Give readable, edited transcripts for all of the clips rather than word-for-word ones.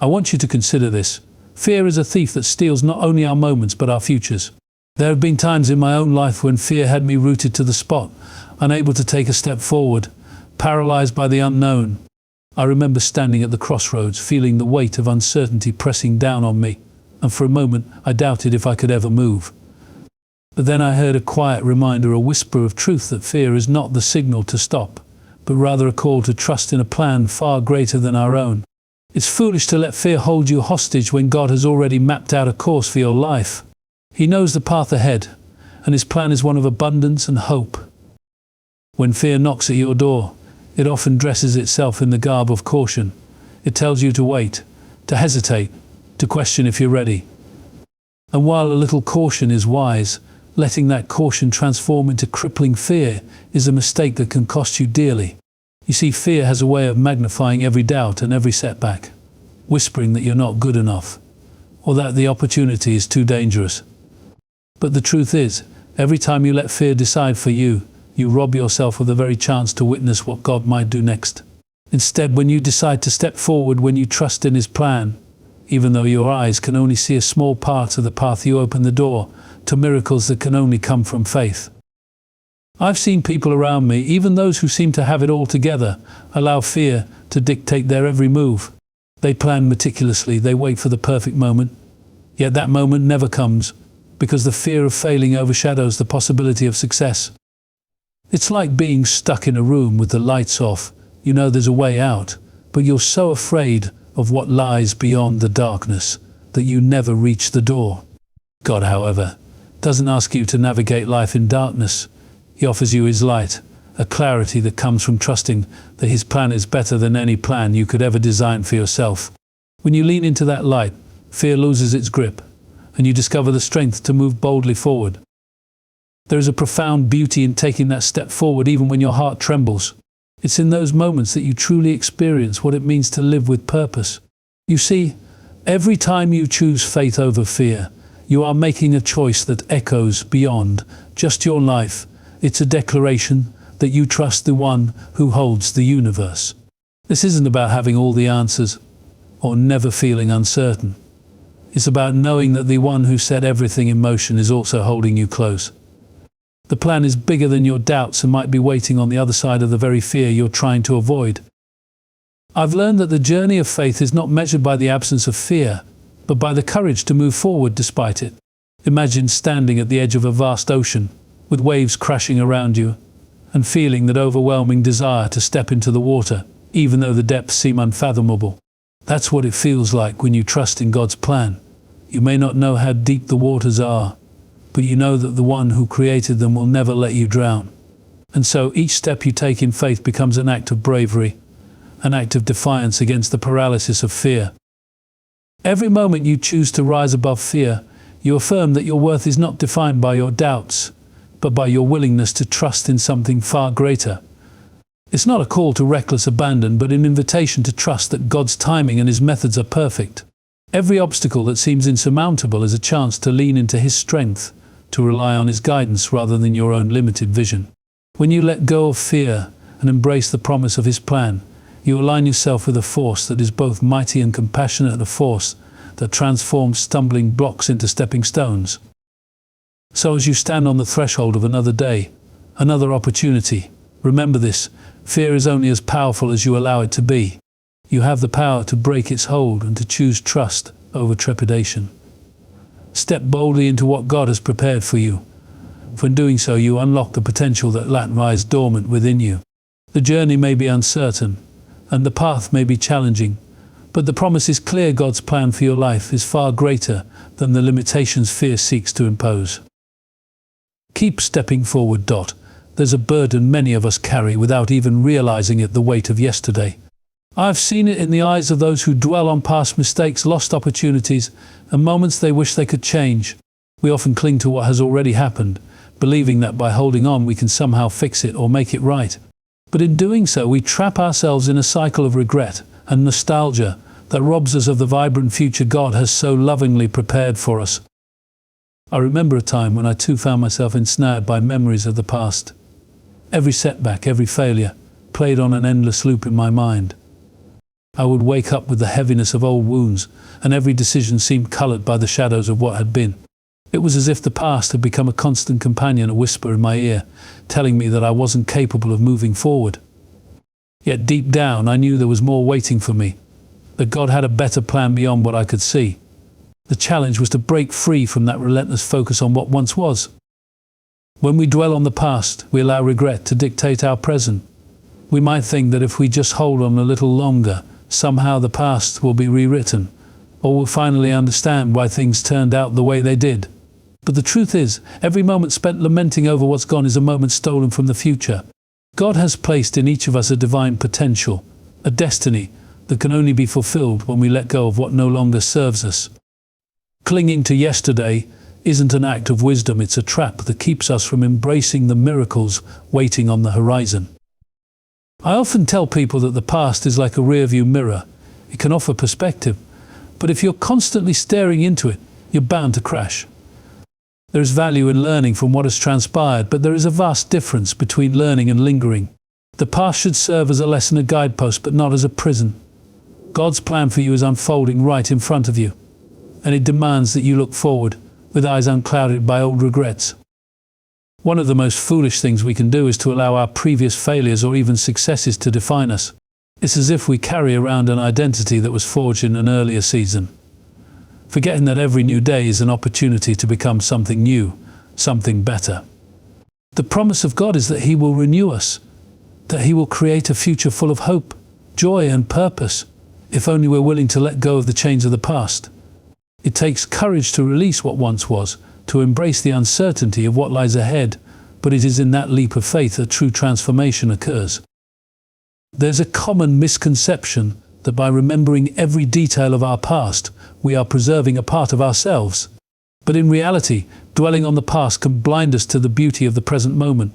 I want you to consider this. Fear is a thief that steals not only our moments but our futures. There have been times in my own life when fear had me rooted to the spot, unable to take a step forward, paralyzed by the unknown. I remember standing at the crossroads, feeling the weight of uncertainty pressing down on me, and for a moment I doubted if I could ever move. But then I heard a quiet reminder, a whisper of truth, that fear is not the signal to stop, but rather a call to trust in a plan far greater than our own. It's foolish to let fear hold you hostage when God has already mapped out a course for your life. He knows the path ahead, and His plan is one of abundance and hope. When fear knocks at your door, it often dresses itself in the garb of caution. It tells you to wait, to hesitate, to question if you're ready. And while a little caution is wise, letting that caution transform into crippling fear is a mistake that can cost you dearly. You see, fear has a way of magnifying every doubt and every setback, whispering that you're not good enough, or that the opportunity is too dangerous. But the truth is, every time you let fear decide for you, you rob yourself of the very chance to witness what God might do next. Instead, when you decide to step forward, when you trust in His plan, even though your eyes can only see a small part of the path, you open the door to miracles that can only come from faith. I've seen people around me, even those who seem to have it all together, allow fear to dictate their every move. They plan meticulously, they wait for the perfect moment, yet that moment never comes, because the fear of failing overshadows the possibility of success. It's like being stuck in a room with the lights off. You know there's a way out, but you're so afraid of what lies beyond the darkness that you never reach the door. God, however, doesn't ask you to navigate life in darkness. He offers you His light, a clarity that comes from trusting that His plan is better than any plan you could ever design for yourself. When you lean into that light, fear loses its grip, and you discover the strength to move boldly forward. There is a profound beauty in taking that step forward even when your heart trembles. It's in those moments that you truly experience what it means to live with purpose. You see, every time you choose faith over fear, you are making a choice that echoes beyond just your life. It's a declaration that you trust the one who holds the universe. This isn't about having all the answers or never feeling uncertain. It's about knowing that the one who set everything in motion is also holding you close. The plan is bigger than your doubts and might be waiting on the other side of the very fear you're trying to avoid. I've learned that the journey of faith is not measured by the absence of fear, but by the courage to move forward despite it. Imagine standing at the edge of a vast ocean, with waves crashing around you, and feeling that overwhelming desire to step into the water, even though the depths seem unfathomable. That's what it feels like when you trust in God's plan. You may not know how deep the waters are, but you know that the one who created them will never let you drown. And so each step you take in faith becomes an act of bravery, an act of defiance against the paralysis of fear. Every moment you choose to rise above fear, you affirm that your worth is not defined by your doubts, but by your willingness to trust in something far greater. It's not a call to reckless abandon, but an invitation to trust that God's timing and His methods are perfect. Every obstacle that seems insurmountable is a chance to lean into His strength, to rely on His guidance rather than your own limited vision. When you let go of fear and embrace the promise of His plan, you align yourself with a force that is both mighty and compassionate, a force that transforms stumbling blocks into stepping stones. So as you stand on the threshold of another day, another opportunity, remember this: fear is only as powerful as you allow it to be. You have the power to break its hold and to choose trust over trepidation. Step boldly into what God has prepared for you. For in doing so, you unlock the potential that lies dormant within you. The journey may be uncertain, and the path may be challenging, but the promise is clear: God's plan for your life is far greater than the limitations fear seeks to impose. Keep stepping forward. There's a burden many of us carry without even realizing it, the weight of yesterday. I've seen it in the eyes of those who dwell on past mistakes, lost opportunities, and moments they wish they could change. We often cling to what has already happened, believing that by holding on we can somehow fix it or make it right. But in doing so, we trap ourselves in a cycle of regret and nostalgia that robs us of the vibrant future God has so lovingly prepared for us. I remember a time when I too found myself ensnared by memories of the past. Every setback, every failure, played on an endless loop in my mind. I would wake up with the heaviness of old wounds, and every decision seemed colored by the shadows of what had been. It was as if the past had become a constant companion, a whisper in my ear, telling me that I wasn't capable of moving forward. Yet deep down, I knew there was more waiting for me, that God had a better plan beyond what I could see. The challenge was to break free from that relentless focus on what once was. When we dwell on the past, we allow regret to dictate our present. We might think that if we just hold on a little longer, somehow the past will be rewritten, or we'll finally understand why things turned out the way they did. But the truth is, every moment spent lamenting over what's gone is a moment stolen from the future. God has placed in each of us a divine potential, a destiny that can only be fulfilled when we let go of what no longer serves us. Clinging to yesterday isn't an act of wisdom, it's a trap that keeps us from embracing the miracles waiting on the horizon. I often tell people that the past is like a rearview mirror. It can offer perspective, but if you're constantly staring into it, you're bound to crash. There is value in learning from what has transpired, but there is a vast difference between learning and lingering. The past should serve as a lesson, a guidepost, but not as a prison. God's plan for you is unfolding right in front of you, and it demands that you look forward with eyes unclouded by old regrets. One of the most foolish things we can do is to allow our previous failures or even successes to define us. It's as if we carry around an identity that was forged in an earlier season, forgetting that every new day is an opportunity to become something new, something better. The promise of God is that He will renew us, that He will create a future full of hope, joy, and purpose, if only we're willing to let go of the chains of the past. It takes courage to release what once was, to embrace the uncertainty of what lies ahead, but it is in that leap of faith that true transformation occurs. There's a common misconception that by remembering every detail of our past, we are preserving a part of ourselves. But in reality, dwelling on the past can blind us to the beauty of the present moment.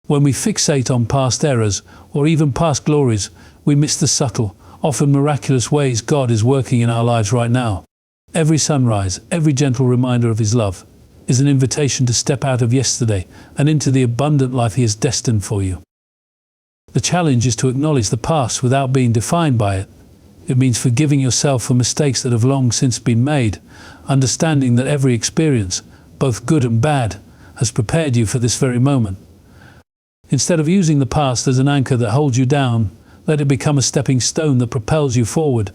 When we fixate on past errors, or even past glories, we miss the subtle, often miraculous ways God is working in our lives right now. Every sunrise, every gentle reminder of His love, is an invitation to step out of yesterday and into the abundant life He has destined for you. The challenge is to acknowledge the past without being defined by it. It means forgiving yourself for mistakes that have long since been made, understanding that every experience, both good and bad, has prepared you for this very moment. Instead of using the past as an anchor that holds you down, let it become a stepping stone that propels you forward.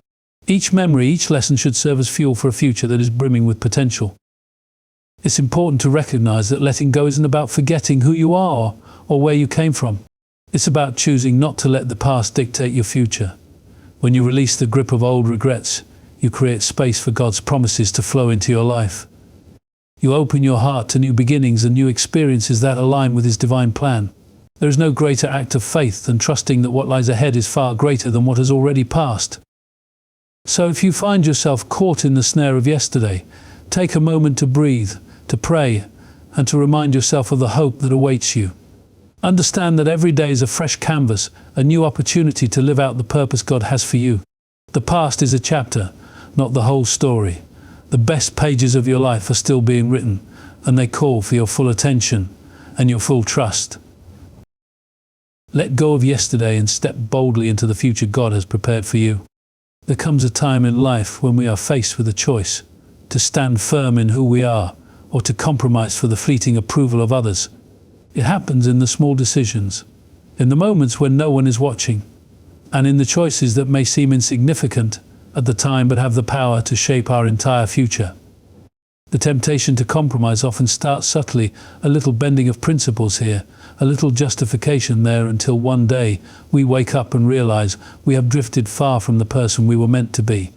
Each memory, each lesson should serve as fuel for a future that is brimming with potential. It's important to recognize that letting go isn't about forgetting who you are or where you came from. It's about choosing not to let the past dictate your future. When you release the grip of old regrets, you create space for God's promises to flow into your life. You open your heart to new beginnings and new experiences that align with His divine plan. There is no greater act of faith than trusting that what lies ahead is far greater than what has already passed. So if you find yourself caught in the snare of yesterday, take a moment to breathe, to pray, and to remind yourself of the hope that awaits you. Understand that every day is a fresh canvas, a new opportunity to live out the purpose God has for you. The past is a chapter, not the whole story. The best pages of your life are still being written, and they call for your full attention and your full trust. Let go of yesterday and step boldly into the future God has prepared for you. There comes a time in life when we are faced with a choice, to stand firm in who we are, or to compromise for the fleeting approval of others. It happens in the small decisions, in the moments when no one is watching, and in the choices that may seem insignificant at the time but have the power to shape our entire future. The temptation to compromise often starts subtly, a little bending of principles here, a little justification there, until one day we wake up and realize we have drifted far from the person we were meant to be.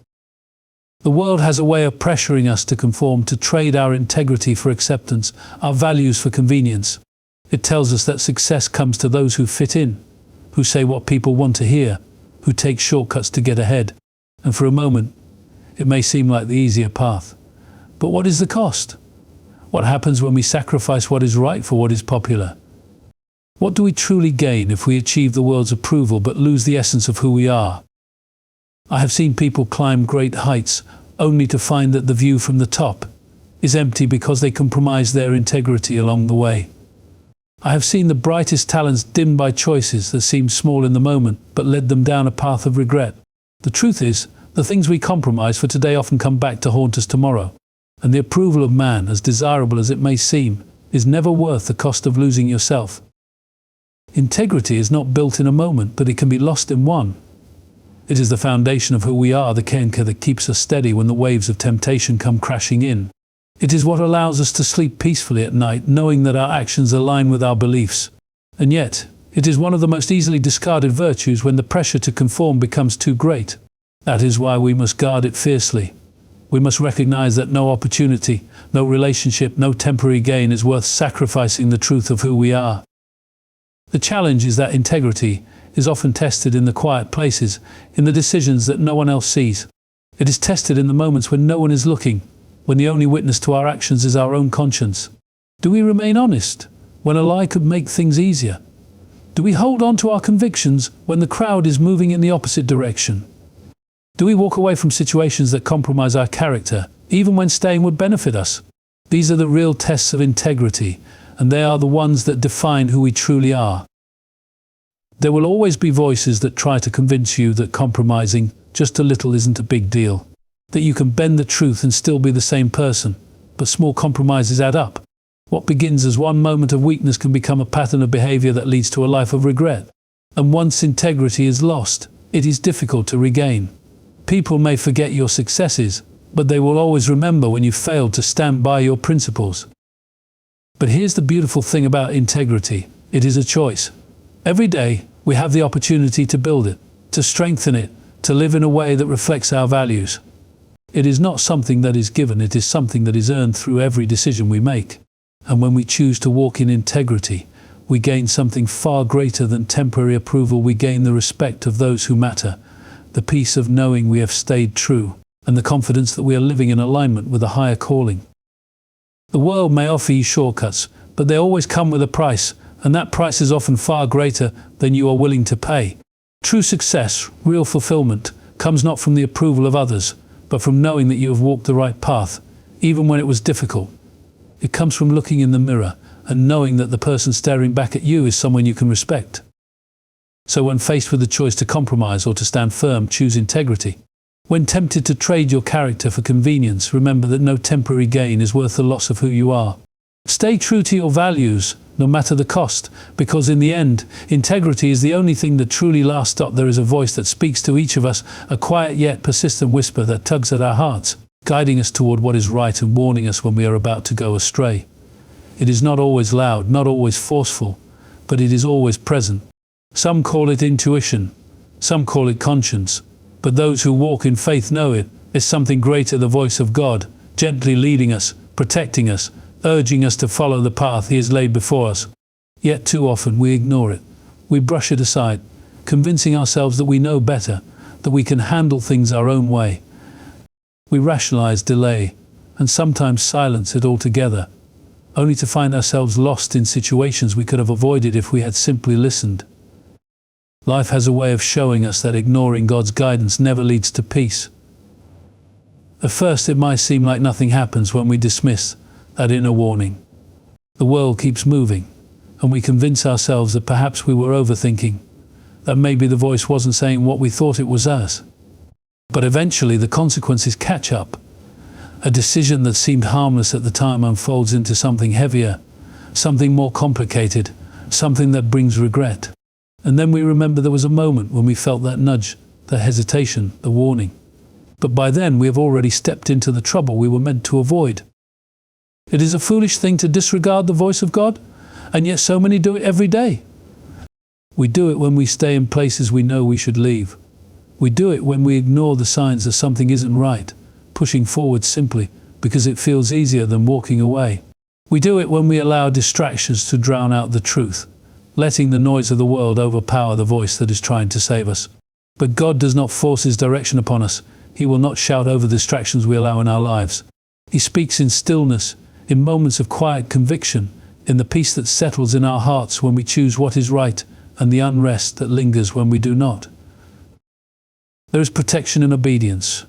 The world has a way of pressuring us to conform, to trade our integrity for acceptance, our values for convenience. It tells us that success comes to those who fit in, who say what people want to hear, who take shortcuts to get ahead. And for a moment, it may seem like the easier path. But what is the cost? What happens when we sacrifice what is right for what is popular? What do we truly gain if we achieve the world's approval but lose the essence of who we are? I have seen people climb great heights only to find that the view from the top is empty because they compromise their integrity along the way. I have seen the brightest talents dimmed by choices that seemed small in the moment but led them down a path of regret. The truth is, the things we compromise for today often come back to haunt us tomorrow. And the approval of man, as desirable as it may seem, is never worth the cost of losing yourself. Integrity is not built in a moment, but it can be lost in one. It is the foundation of who we are, the anchor that keeps us steady when the waves of temptation come crashing in. It is what allows us to sleep peacefully at night, knowing that our actions align with our beliefs. And yet, it is one of the most easily discarded virtues when the pressure to conform becomes too great. That is why we must guard it fiercely. We must recognize that no opportunity, no relationship, no temporary gain is worth sacrificing the truth of who we are. The challenge is that integrity is often tested in the quiet places, in the decisions that no one else sees. It is tested in the moments when no one is looking, when the only witness to our actions is our own conscience. Do we remain honest when a lie could make things easier? Do we hold on to our convictions when the crowd is moving in the opposite direction? Do we walk away from situations that compromise our character, even when staying would benefit us? These are the real tests of integrity, and they are the ones that define who we truly are. There will always be voices that try to convince you that compromising just a little isn't a big deal, that you can bend the truth and still be the same person, but small compromises add up. What begins as one moment of weakness can become a pattern of behavior that leads to a life of regret. And once integrity is lost, it is difficult to regain. People may forget your successes, but they will always remember when you failed to stand by your principles. But here's the beautiful thing about integrity. It is a choice. Every day, we have the opportunity to build it, to strengthen it, to live in a way that reflects our values. It is not something that is given, it is something that is earned through every decision we make. And when we choose to walk in integrity, we gain something far greater than temporary approval. We gain the respect of those who matter, the peace of knowing we have stayed true, and the confidence that we are living in alignment with a higher calling. The world may offer you shortcuts, but they always come with a price, and that price is often far greater than you are willing to pay. True success, real fulfillment, comes not from the approval of others, but from knowing that you have walked the right path, even when it was difficult. It comes from looking in the mirror and knowing that the person staring back at you is someone you can respect. So when faced with the choice to compromise or to stand firm, choose integrity. When tempted to trade your character for convenience, remember that no temporary gain is worth the loss of who you are. Stay true to your values, no matter the cost, because in the end, integrity is the only thing that truly lasts. There is a voice that speaks to each of us, a quiet yet persistent whisper that tugs at our hearts, guiding us toward what is right and warning us when we are about to go astray. It is not always loud, not always forceful, but it is always present. Some call it intuition, some call it conscience, but those who walk in faith know it is something greater, the voice of God, gently leading us, protecting us, urging us to follow the path He has laid before us. Yet too often we ignore it. We brush it aside, convincing ourselves that we know better, that we can handle things our own way. We rationalize, delay, and sometimes silence it altogether, only to find ourselves lost in situations we could have avoided if we had simply listened. Life has a way of showing us that ignoring God's guidance never leads to peace. At first it might seem like nothing happens when we dismiss that inner warning. The world keeps moving, and we convince ourselves that perhaps we were overthinking, that maybe the voice wasn't saying what we thought it was us. But eventually the consequences catch up. A decision that seemed harmless at the time unfolds into something heavier, something more complicated, something that brings regret. And then we remember there was a moment when we felt that nudge, the hesitation, the warning. But by then we have already stepped into the trouble we were meant to avoid. It is a foolish thing to disregard the voice of God, and yet so many do it every day. We do it when we stay in places we know we should leave. We do it when we ignore the signs that something isn't right, pushing forward simply because it feels easier than walking away. We do it when we allow distractions to drown out the truth, letting the noise of the world overpower the voice that is trying to save us. But God does not force His direction upon us. He will not shout over the distractions we allow in our lives. He speaks in stillness, in moments of quiet conviction, in the peace that settles in our hearts when we choose what is right, and the unrest that lingers when we do not. There is protection in obedience.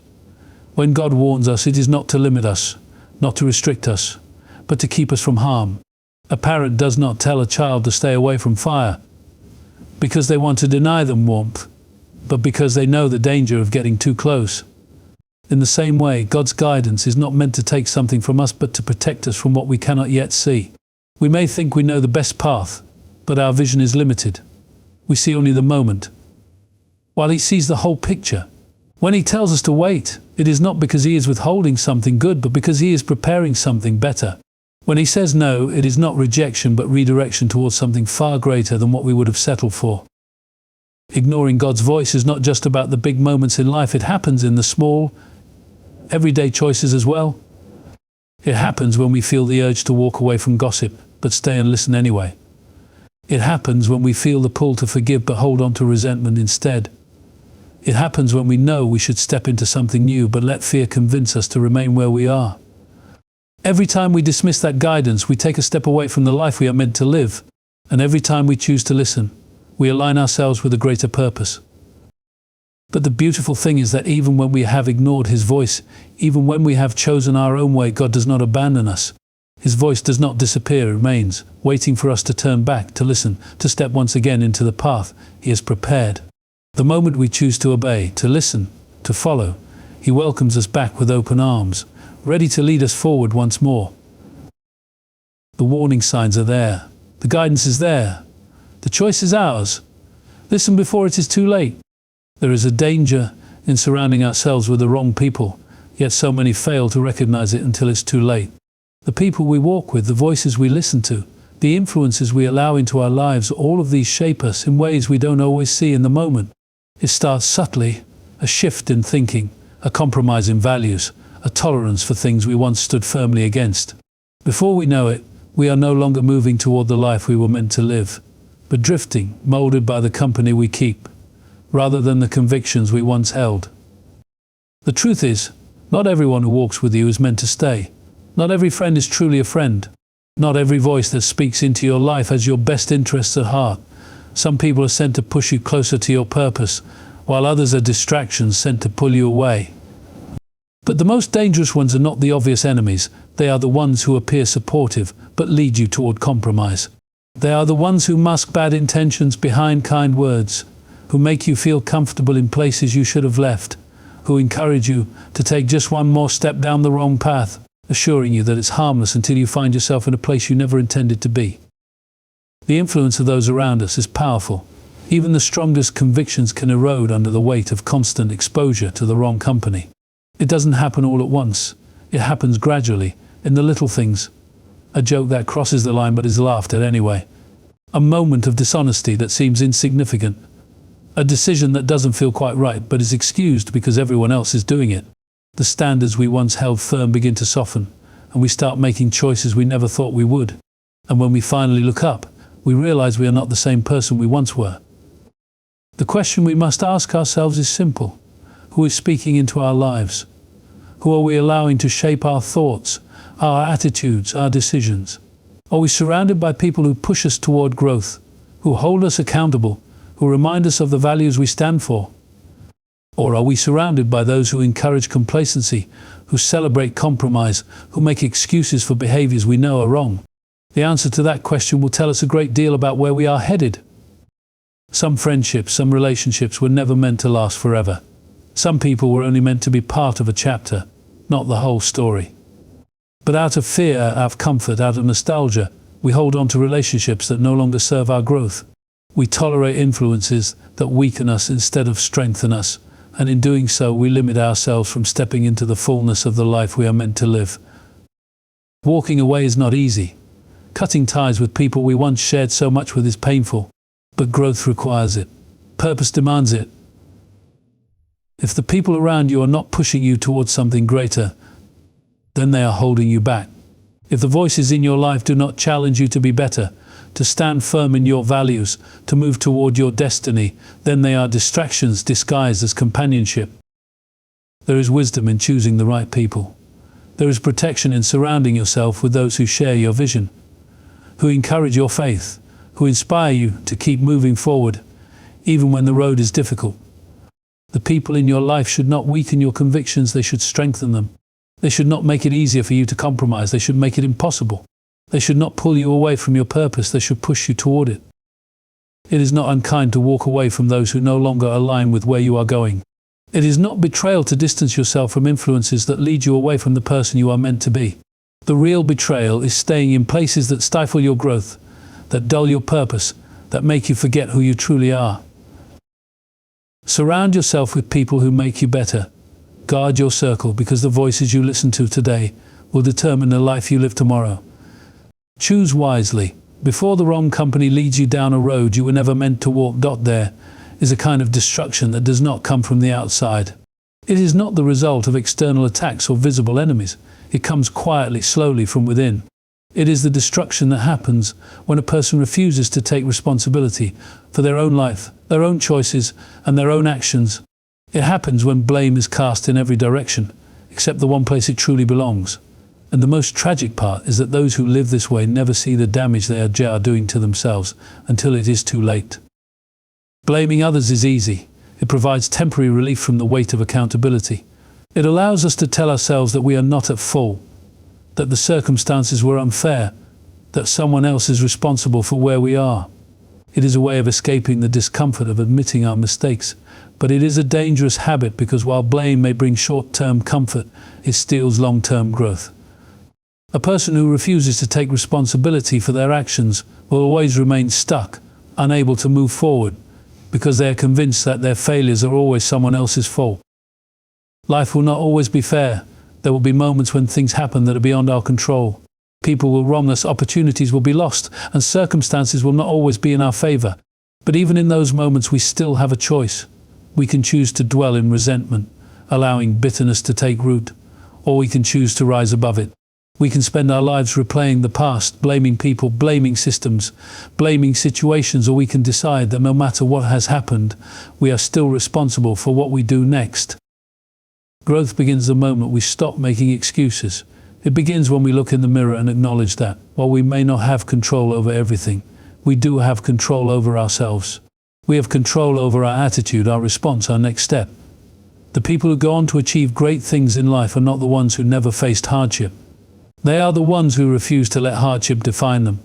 When God warns us, it is not to limit us, not to restrict us, but to keep us from harm. A parent does not tell a child to stay away from fire because they want to deny them warmth. but because they know the danger of getting too close. In the same way, God's guidance is not meant to take something from us, but to protect us from what we cannot yet see. We may think we know the best path, but our vision is limited. We see only the moment, while He sees the whole picture. When He tells us to wait, it is not because He is withholding something good, but because He is preparing something better. When He says no, it is not rejection, but redirection towards something far greater than what we would have settled for. Ignoring God's voice is not just about the big moments in life. It happens in the small, everyday choices as well. It happens when we feel the urge to walk away from gossip, but stay and listen anyway. It happens when we feel the pull to forgive, but hold on to resentment instead. It happens when we know we should step into something new, but let fear convince us to remain where we are. Every time we dismiss that guidance, we take a step away from the life we are meant to live. And every time we choose to listen, we align ourselves with a greater purpose. But the beautiful thing is that even when we have ignored His voice, even when we have chosen our own way, God does not abandon us. His voice does not disappear, it remains, waiting for us to turn back, to listen, to step once again into the path He has prepared. The moment we choose to obey, to listen, to follow, He welcomes us back with open arms, ready to lead us forward once more. The warning signs are there. The guidance is there. The choice is ours. Listen before it is too late. There is a danger in surrounding ourselves with the wrong people, yet so many fail to recognize it until it's too late. The people we walk with, the voices we listen to, the influences we allow into our lives, all of these shape us in ways we don't always see in the moment. It starts subtly, a shift in thinking, a compromise in values, a tolerance for things we once stood firmly against. Before we know it, we are no longer moving toward the life we were meant to live, but drifting, molded by the company we keep, rather than the convictions we once held. The truth is, not everyone who walks with you is meant to stay. Not every friend is truly a friend. Not every voice that speaks into your life has your best interests at heart. Some people are sent to push you closer to your purpose, while others are distractions sent to pull you away. But the most dangerous ones are not the obvious enemies. They are the ones who appear supportive, but lead you toward compromise. They are the ones who mask bad intentions behind kind words, who make you feel comfortable in places you should have left, who encourage you to take just one more step down the wrong path, assuring you that it's harmless until you find yourself in a place you never intended to be. The influence of those around us is powerful. Even the strongest convictions can erode under the weight of constant exposure to the wrong company. It doesn't happen all at once. It happens gradually, in the little things. A joke that crosses the line but is laughed at anyway. A moment of dishonesty that seems insignificant. A decision that doesn't feel quite right but is excused because everyone else is doing it. The standards we once held firm begin to soften, and we start making choices we never thought we would. And when we finally look up, we realize we are not the same person we once were. The question we must ask ourselves is simple. Who is speaking into our lives? Who are we allowing to shape our thoughts, our attitudes, our decisions? Are we surrounded by people who push us toward growth, who hold us accountable, who remind us of the values we stand for? Or are we surrounded by those who encourage complacency, who celebrate compromise, who make excuses for behaviors we know are wrong? The answer to that question will tell us a great deal about where we are headed. Some friendships, some relationships were never meant to last forever. Some people were only meant to be part of a chapter, not the whole story. But out of fear, out of comfort, out of nostalgia, we hold on to relationships that no longer serve our growth. We tolerate influences that weaken us instead of strengthen us, and in doing so we limit ourselves from stepping into the fullness of the life we are meant to live. Walking away is not easy. Cutting ties with people we once shared so much with is painful, but growth requires it. Purpose demands it. If the people around you are not pushing you towards something greater, then they are holding you back. If the voices in your life do not challenge you to be better, to stand firm in your values, to move toward your destiny, then they are distractions disguised as companionship. There is wisdom in choosing the right people. There is protection in surrounding yourself with those who share your vision, who encourage your faith, who inspire you to keep moving forward, even when the road is difficult. The people in your life should not weaken your convictions, they should strengthen them. They should not make it easier for you to compromise, they should make it impossible. They should not pull you away from your purpose, they should push you toward it. It is not unkind to walk away from those who no longer align with where you are going. It is not betrayal to distance yourself from influences that lead you away from the person you are meant to be. The real betrayal is staying in places that stifle your growth, that dull your purpose, that make you forget who you truly are. Surround yourself with people who make you better. Guard your circle, because the voices you listen to today will determine the life you live tomorrow. Choose wisely. Before the wrong company leads you down a road you were never meant to walk. There is a kind of destruction that does not come from the outside. It is not the result of external attacks or visible enemies. It comes quietly, slowly from within. It is the destruction that happens when a person refuses to take responsibility for their own life, their own choices, and their own actions. It happens when blame is cast in every direction, except the one place it truly belongs. And the most tragic part is that those who live this way never see the damage they are doing to themselves until it is too late. Blaming others is easy. It provides temporary relief from the weight of accountability. It allows us to tell ourselves that we are not at fault, that the circumstances were unfair, that someone else is responsible for where we are. It is a way of escaping the discomfort of admitting our mistakes, but it is a dangerous habit because while blame may bring short-term comfort, it steals long-term growth. A person who refuses to take responsibility for their actions will always remain stuck, unable to move forward, because they are convinced that their failures are always someone else's fault. Life will not always be fair. There will be moments when things happen that are beyond our control. People will wrong us, opportunities will be lost, and circumstances will not always be in our favor. But even in those moments we still have a choice. We can choose to dwell in resentment, allowing bitterness to take root, or we can choose to rise above it. We can spend our lives replaying the past, blaming people, blaming systems, blaming situations, or we can decide that no matter what has happened, we are still responsible for what we do next. Growth begins the moment we stop making excuses. It begins when we look in the mirror and acknowledge that, while we may not have control over everything, we do have control over ourselves. We have control over our attitude, our response, our next step. The people who go on to achieve great things in life are not the ones who never faced hardship. They are the ones who refuse to let hardship define them.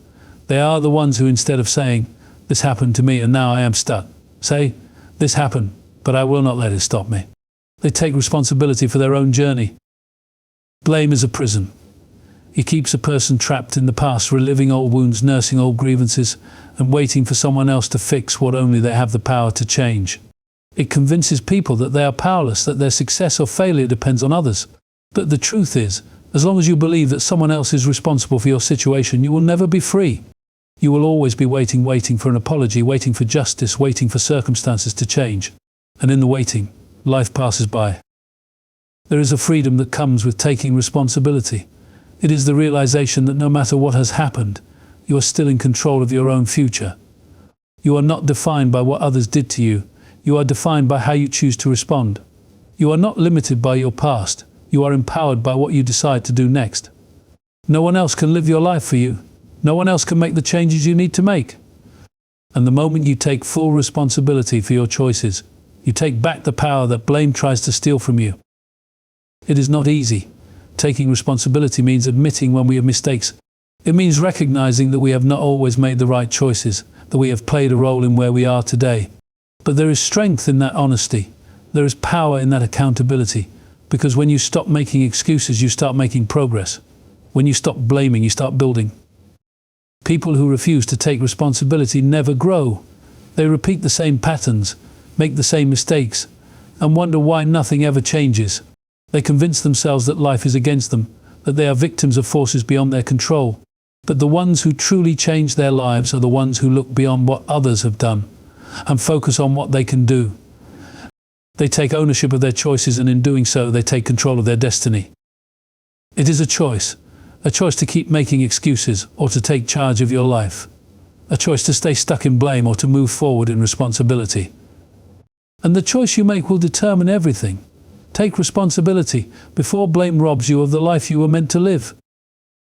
They are the ones who, instead of saying, "This happened to me and now I am stuck," say, "This happened, but I will not let it stop me." They take responsibility for their own journey. Blame is a prison. It keeps a person trapped in the past, reliving old wounds, nursing old grievances, and waiting for someone else to fix what only they have the power to change. It convinces people that they are powerless, that their success or failure depends on others. But the truth is, as long as you believe that someone else is responsible for your situation, you will never be free. You will always be waiting for an apology, waiting for justice, waiting for circumstances to change. And in the waiting, life passes by. There is a freedom that comes with taking responsibility. It is the realization that no matter what has happened, you are still in control of your own future. You are not defined by what others did to you. You are defined by how you choose to respond. You are not limited by your past. You are empowered by what you decide to do next. No one else can live your life for you. No one else can make the changes you need to make. And the moment you take full responsibility for your choices, you take back the power that blame tries to steal from you. It is not easy. Taking responsibility means admitting when we have mistakes. It means recognizing that we have not always made the right choices, that we have played a role in where we are today. But there is strength in that honesty. There is power in that accountability. Because when you stop making excuses, you start making progress. When you stop blaming, you start building. People who refuse to take responsibility never grow. They repeat the same patterns, make the same mistakes, and wonder why nothing ever changes. They convince themselves that life is against them, that they are victims of forces beyond their control. But the ones who truly change their lives are the ones who look beyond what others have done and focus on what they can do. They take ownership of their choices, and in doing so, they take control of their destiny. It is a choice to keep making excuses or to take charge of your life, a choice to stay stuck in blame or to move forward in responsibility. And the choice you make will determine everything. Take responsibility before blame robs you of the life you were meant to live.